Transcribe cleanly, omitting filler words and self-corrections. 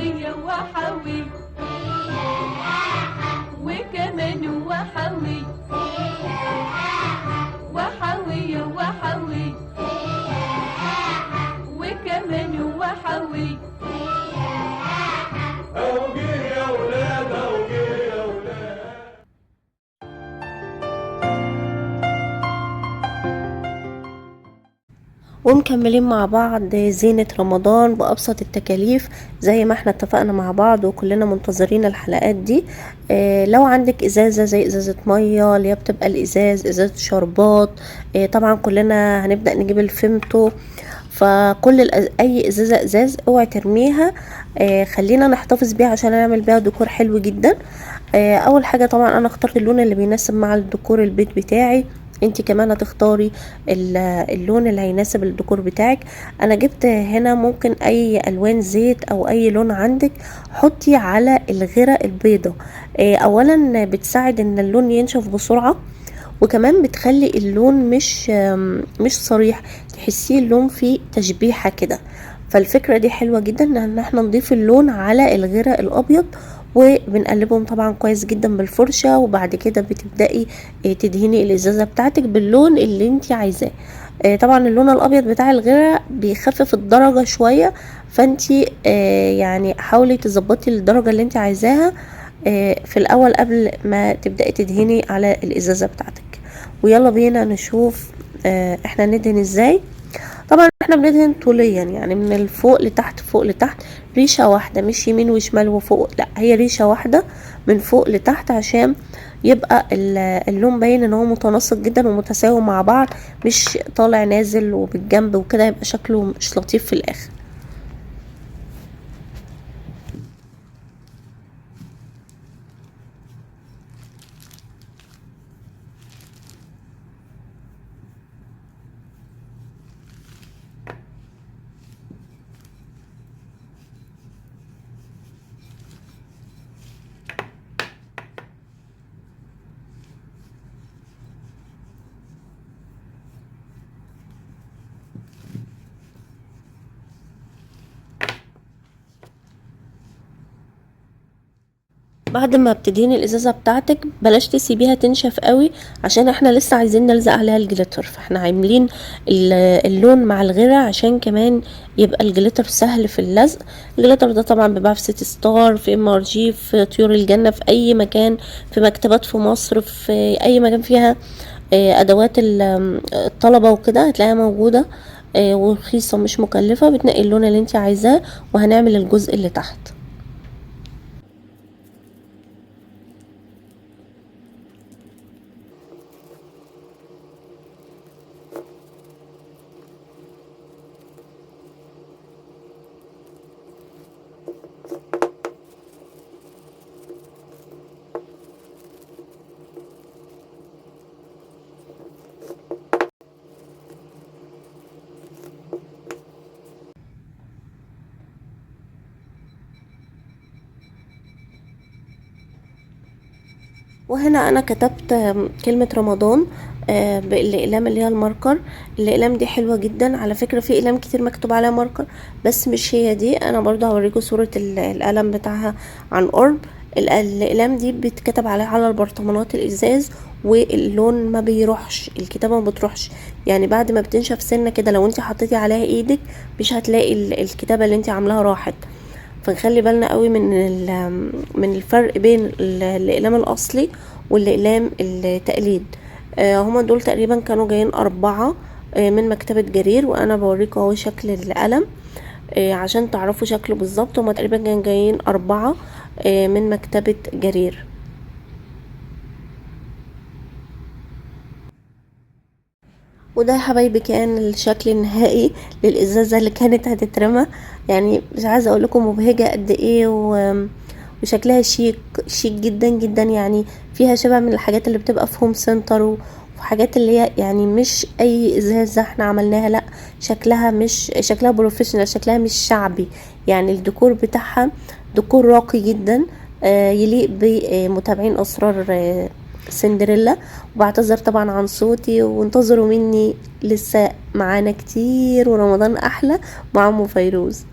وحوي وحوي وكمان وحوي وحوي وحوي وكمان وحوي. اوجيه يا ولاد اوجيه يا ولاد. ومكملين مع بعض زينة رمضان بأبسط التكاليف زي ما احنا اتفقنا مع بعض وكلنا منتظرين الحلقات دي. لو عندك ازازة زي ازازة مية اللي هي بتبقى الازاز ازازة شربات، طبعا كلنا هنبدأ نجيب الفيمتو. فكل اي ازازة اوعي ترميها، خلينا نحتفظ بيها عشان نعمل بيها ديكور حلو جدا. اول حاجة طبعا انا اخترت اللون اللي بيناسب مع الديكور البيت بتاعي، انتي كمان هتختاري اللون اللي هيناسب الديكور بتاعك. انا جبت هنا ممكن اي الوان زيت او اي لون عندك حطي على الغرة البيضة. اولا بتساعد ان اللون ينشف بسرعة، وكمان بتخلي اللون مش صريح، تحسيه اللون فيه تشبيحة كده. فالفكرة دي حلوة جدا ان احنا نضيف اللون على الغرة الابيض، وبنقلبهم طبعا كويس جدا بالفرشة، وبعد كده بتبدأي تدهني الازازة بتاعتك باللون اللي انت عايزاه. طبعا اللون الابيض بتاع الغرة بيخفف الدرجة شوية، فانت يعني حاولي تظبطي الدرجة اللي انت عايزاها في الاول قبل ما تبدأي تدهني على الازازة بتاعتك. ويلا بينا نشوف احنا ندهن ازاي. طبعا احنا بندهن طوليا، يعني من الفوق لتحت فوق لتحت، ريشة واحدة، مش يمين وشمال وفوق، لا هي ريشة واحدة من فوق لتحت، عشان يبقى اللون باين ان هو متناسق جدا ومتساوي مع بعض، مش طالع نازل وبالجنب وكده، يبقى شكله مش لطيف في الاخر. بعد ما بتدهني الازازه بتاعتك بلاش تسيبيها تنشف قوي، عشان احنا لسه عايزين نلزق عليها الجليتر، فاحنا عاملين اللون مع الغيره عشان كمان يبقى الجليتر سهل في اللزق. الجليتر ده طبعا بيباع في سيتي ستار، في MRG، في طيور الجنه، في اي مكان، في مكتبات في مصر، في اي مكان فيها ادوات الطلبه وكده هتلاقيها موجوده، ورخيصه مش مكلفه. بتنقي اللون اللي انت عايزاه، وهنعمل الجزء اللي تحت. وهنا انا كتبت كلمة رمضان بالاقلام اللي هي الماركر. الاقلام دي حلوة جدا على فكرة، في اقلام كتير مكتوب عليها ماركر بس مش هي دي. انا برضو هوريكم صورة القلم بتاعها عن قرب. الاقلام دي بتكتب عليها على البرطمانات الازاز، واللون ما بيروحش، الكتابة ما بتروحش، يعني بعد ما بتنشف سنة كده لو انت حطيتي عليها ايدك مش هتلاقي الكتابة اللي انت عاملاها راحت. فنخلي بالنا قوي من الفرق بين الاقلام الاصلي والاقلام التقليد. هما دول تقريبا كانوا جايين 4 من مكتبة جرير، وانا بوريكم اهو شكل القلم عشان تعرفوا شكله بالظبط. هما تقريبا كانوا جايين 4 من مكتبة جرير. وده يا حبايبي كان الشكل النهائي للازازه اللي كانت هتترمى. يعني مش عايزه اقول لكم مبهجه قد ايه، وشكلها شيك شيك جدا جدا، يعني فيها شبه من الحاجات اللي بتبقى في هوم سنتر، وحاجات اللي هي يعني مش اي ازازه احنا عملناها، لا شكلها مش شكلها بروفيشنال، شكلها مش شعبي، يعني الديكور بتاعها ديكور راقي جدا يليق بمتابعين اسرار سندريلا. وبعتذر طبعا عن صوتي، وانتظروا مني لسه معانا كتير ورمضان احلى مع ام فيروز.